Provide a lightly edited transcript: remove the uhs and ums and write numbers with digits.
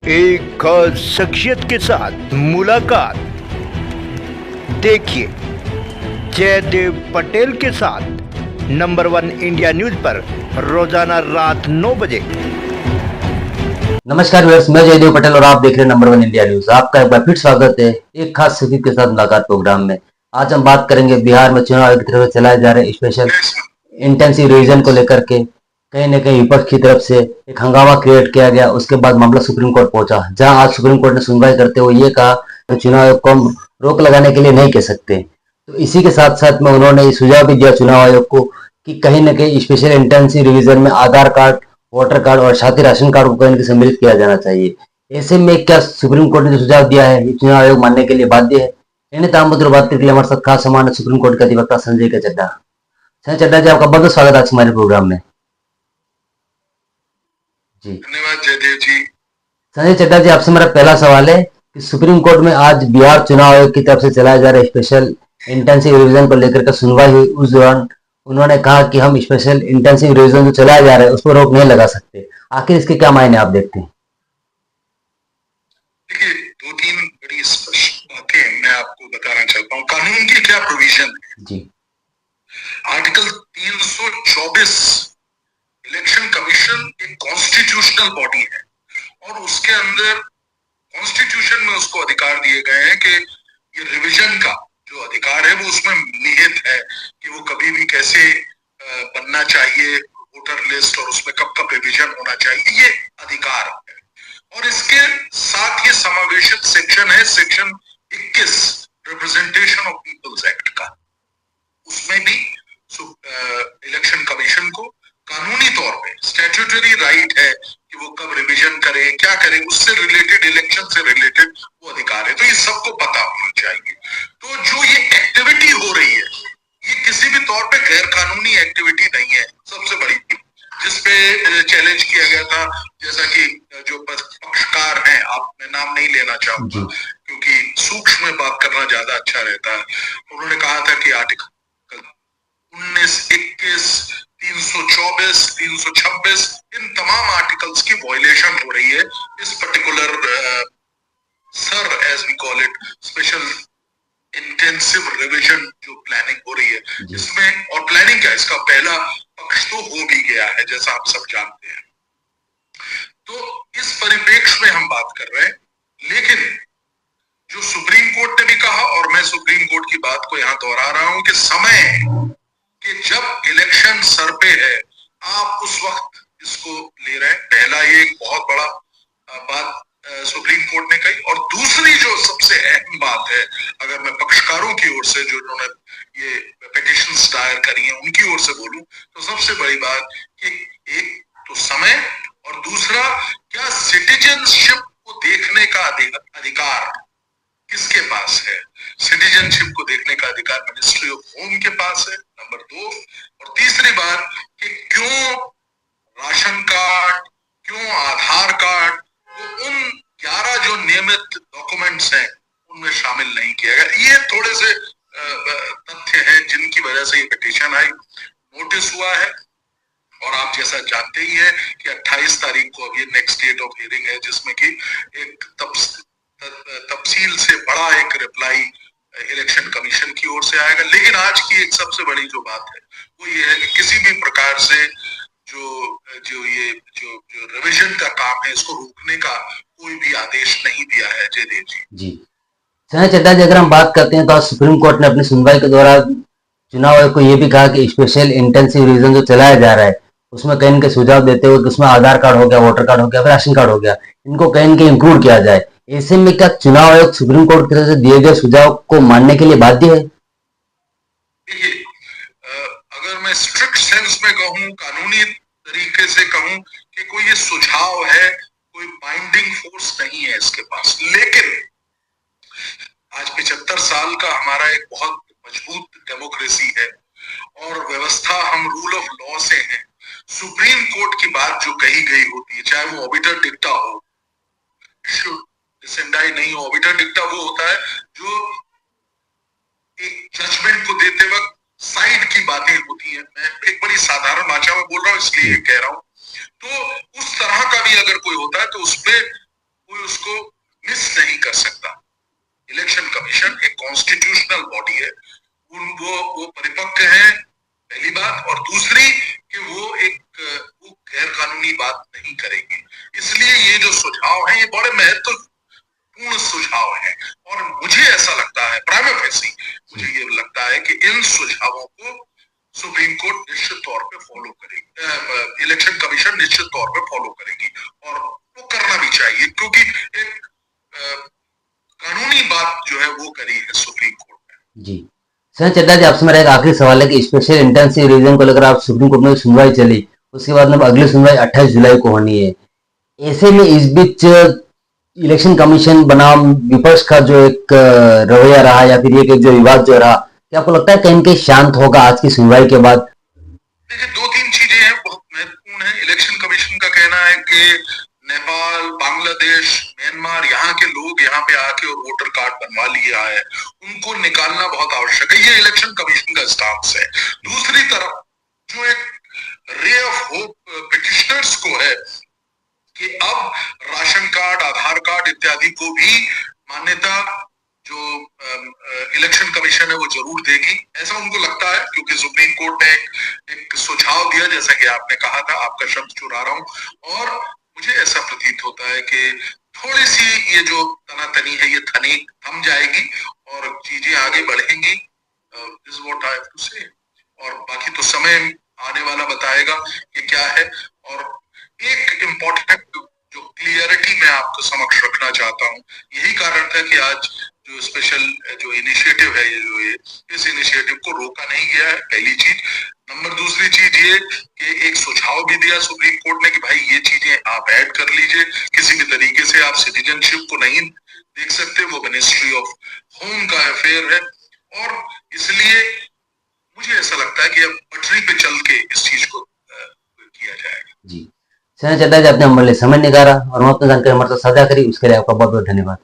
एक खास शख्सियत के साथ मुलाकात। देखिए जयदेव पटेल के साथ नंबर 1 इंडिया न्यूज पर रोजाना रात 9 बजे। नमस्कार व्यूअर्स, मैं जयदेव पटेल और आप देख रहे हैं नंबर 1 इंडिया न्यूज। आपका एक बार फिर स्वागत है एक खास शख्सियत के साथ मुलाकात प्रोग्राम में। आज हम बात करेंगे बिहार में चुनाव आयोग की तरफ से चलाए जा रहे स्पेशल इंटेंसिव रिवीजन को लेकर के। कहीं न कहीं विपक्ष की तरफ से एक हंगामा क्रिएट किया गया। उसके बाद मामला सुप्रीम कोर्ट पहुंचा, जहां आज सुप्रीम कोर्ट ने सुनवाई करते हुए ये कहा कि चुनाव आयोग को हम रोक लगाने के लिए नहीं कह सकते। तो इसी के साथ साथ में उन्होंने ये सुझाव भी दिया चुनाव आयोग को कि कहीं न कहीं स्पेशल इंटेंसिव रिवीजन में आधार कार्ड, वोटर कार्ड और साथ ही राशन कार्ड को कहीं न कहीं सम्मिलित किया जाना चाहिए। ऐसे में क्या सुप्रीम कोर्ट ने जो सुझाव दिया है ये चुनाव आयोग मानने के लिए बाध्य है? इन्हें तमाम मुद्दों पर बात करने के लिए हमारे साथ खास मेहमान है सुप्रीम कोर्ट के अधिवक्ता संजय के चड्ढा। संजय चड्ढा जी, आपका बहुत बहुत स्वागत है आज हमारे प्रोग्राम में। जी धन्यवाद जयदेव जी। संजय चड्ढा जी, आपसे मेरा पहला सवाल है कि सुप्रीम कोर्ट में आज बिहार चुनाव आयोग की तरफ से चलाए जा रहे स्पेशल इंटेंसिव रिवीजन को लेकर के सुनवाई हुई। उस दौरान उन्होंने कहा कि हम स्पेशल इंटेंसिव रिवीजन जो चलाया जा रहा है उस पर रोक नहीं लगा सकते। आखिर इसके क्या मायने आप देखते हैं? देखिए, दो तीन बड़ी स्पष्ट बातें मैं आपको बताना चाहता हूँ। कानून की क्या प्रोविजन है जी, आर्टिकल 324, इलेक्शन कमीशन एक कॉन्स्टिट्यूशनल बॉडी है और उसके अंदर कॉन्स्टिट्यूशन में उसको अधिकार दिए गए हैं कि ये रिवीजन का जो अधिकार है वो उसमें निहित है कि वो कभी भी कैसे बनना चाहिए वोटर लिस्ट और उसमें कब कब रिवीजन होना चाहिए, ये अधिकार है। और इसके साथ ये समावेशित सेक्शन है, section 21 representation of people's act का। उसमें भी इलेक्शन कमीशन को कानूनी तौर पे स्टैट्यूटरी राइट है कि वो कब रिवीजन करे, क्या करे, उससे रिलेटेड, इलेक्शन से रिलेटेड वो अधिकार है। तो ये सबको पता होना चाहिए। तो जो ये एक्टिविटी हो रही है ये किसी भी तौर पे गैर कानूनी एक्टिविटी नहीं है। सबसे बड़ी जिसपे चैलेंज किया गया था, जैसा कि जो पक्षकार हैं, आप मैं नाम नहीं लेना चाहूंगा क्योंकि सूक्ष्म में बात करना ज्यादा अच्छा रहता है, उन्होंने कहा था कि आर्टिकल 19, 21, 324, 326 इन तमाम आर्टिकल्स की वायलेशन हो रही है इस particular sir as we call it special intensive revision जो प्लानिंग हो रही है इसमें। और प्लानिंग क्या, इसका पहला पक्ष तो हो भी गया है जैसा आप सब जानते हैं। तो इस परिप्रेक्ष्य में हम बात कर रहे हैं, लेकिन जो सुप्रीम कोर्ट ने भी कहा और मैं सुप्रीम कोर्ट की बात को यहां दोहरा रहा हूं कि समय कि जब इलेक्शन सर पे है आप उस वक्त इसको ले रहे हैं। पहला ये एक बहुत बड़ा बात सुप्रीम कोर्ट ने कही। और दूसरी जो सबसे अहम बात है, अगर मैं पक्षकारों की ओर से जो उन्होंने ये पिटीशंस दायर करी हैं उनकी ओर से बोलूं तो सबसे बड़ी बात कि एक तो समय और दूसरा क्या सिटीजनशिप को देखने का अधिकार किसके पास है। सिटीजनशिप को देखने का अधिकार मिनिस्ट्री ऑफ होम के पास है, नंबर 2। और तीसरी बात कि क्यों राशन कार्ड, क्यों आधार कार्ड वो उन 11 जो नियमित डॉक्यूमेंट्स हैं उनमें शामिल नहीं किया गया। ये थोड़े से तथ्य हैं जिनकी वजह से ये पिटीशन आई, नोटिस हुआ है। और आप जैसा जानते ही है कि 28 तारीख को अब ये नेक्स्ट डेट ऑफ हियरिंग है जिसमें कि एक तफसील से बड़ा एक रिप्लाई इलेक्शन कमीशन की ओर से आएगा। लेकिन आज की एक सबसे बड़ी जो बात है वो ये है कि किसी भी प्रकार से जो रिवीजन का काम है इसको रोकने का कोई भी आदेश नहीं दिया है। जयदेव जी। संजय चड्ढा जी, अगर हम बात करते हैं तो आज सुप्रीम कोर्ट ने अपनी सुनवाई के दौरान चुनाव आयोग को यह भी कहा कि स्पेशल इंटेंसिव रिवीजन जो चलाया जा रहा है उसमें कहीं न कहीं सुझाव देते हुए कि उसमें आधार कार्ड हो गया, वोटर कार्ड हो गया, राशन कार्ड हो गया, इनको कहीं न कहीं इंक्लूड किया जाए। ऐसे में क्या चुनाव आयोग सुप्रीम कोर्ट की तरफ से दिए गए सुझाव को मानने के लिए बाध्य है? देखिए, अगर मैं स्ट्रिक्ट सेंस में कहूं, कानूनी तरीके से कहूं कि कोई ये सुझाव है, कोई बाइंडिंग फोर्स नहीं है इसके पास। लेकिन आज 75 साल का हमारा एक बहुत मजबूत डेमोक्रेसी है और व्यवस्था हम रूल ऑफ लॉ से हैं। सुप्रीम कोर्ट की बात जो कही गई होती है, चाहे वो ऑबिटर डिक्टा हो, डिसेंडाई नहीं हो, ऑबिटर डिक्टा वो होता है जो एक जजमेंट को देते वक्त साइड की बातें होती हैं। मैं एक बड़ी साधारण भाषा में बोल रहा हूं इसलिए कह रहा हूं। तो उस तरह का भी अगर कोई होता है तो उसपे कोई कमीशन एक कॉन्स्टिट्यूशनल बॉडी है, वो परिपक्व है, पहली बात, और दूसरी कि वो गैर कानूनी बात नहीं करेंगे। इसलिए ये जो सुझाव है ये बड़े महत्वपूर्ण सुझाव है, और मुझे ऐसा लगता है, प्राइमा फेसी मुझे ये लगता है कि इन सुझावों को सुप्रीम कोर्ट निश्चित तौर पे फॉलो करेगी, इलेक्शन कमीशन निश्चित तौर पे फॉलो करेगी, और वो करना भी चाहिए, क्योंकि एक कानूनी बात जो है वो करी है सुप्रीम कोर्ट ने। जी सर चड्डा जी, आपसे मेरा एक आखिरी सवाल है कि स्पेशल इंटेंसिव रिवीजन को लेकर आप सुप्रीम कोर्ट में सुनवाई चली, उसके बाद में अगली सुनवाई 28 जुलाई को होनी है। ऐसे में इस बीच इलेक्शन कमीशन बनाम विपक्ष का जो एक रवैया रहा या फिर एक जो विवाद जो रहा, क्या आपको लगता है कहीं न कहीं शांत होगा आज की सुनवाई के बाद? देखिए, दो तीन चीजें हैं बहुत महत्वपूर्ण है। इलेक्शन कमीशन का कहना है कि नेपाल, बांग्लादेश, म्यांमार, यहाँ के लोग यहाँ पे आके और वोटर कार्ड बनवा लिया है, उनको निकालना बहुत आवश्यक है, ये इलेक्शन कमीशन का स्टांस है। दूसरी तरफ जो एक रे ऑफ होप पिटिशनर्स को है कि अब राशन कार्ड, आधार कार्ड इत्यादि को भी मान्यता जो इलेक्शन कमीशन है वो जरूर देगी, ऐसा उनको लगता है, क्योंकि सुप्रीम कोर्ट ने एक सुझाव दिया, जैसा कि आपने कहा था, आपका शब्द चुरा रहा हूं, और मुझे ऐसा प्रतीत होता है कि थोड़ी सी ये जो तनातनी है ये थम जाएगी और चीजें आगे बढ़ेंगी। This is what I have to say, और बाकी तो समय आने वाला बताएगा कि क्या है। और एक इम्पोर्टेंट जो क्लियरिटी मैं आपको समक्ष रखना चाहता हूँ, यही कारण था कि आज जो स्पेशल जो इनिशिएटिव है, इस इनिशिएटिव को रोका नहीं गया है, पहली चीज। नंबर दूसरी चीज ये कि एक सुझाव भी दिया सुप्रीम कोर्ट ने कि भाई ये चीजें आप ऐड कर लीजिए, किसी भी तरीके से आप सिटीजनशिप को नहीं देख सकते, वो मिनिस्ट्री ऑफ होम का अफेयर है, और इसलिए मुझे ऐसा लगता है कि अब पटरी पे चल के इस चीज को किया जाएगा। जी सर चड्डा जी, आपने हमारे लिए समय निकाला और हम अपनी जानकारी हमारे साथ साझा करी, उसके लिए आपका बहुत बहुत धन्यवाद।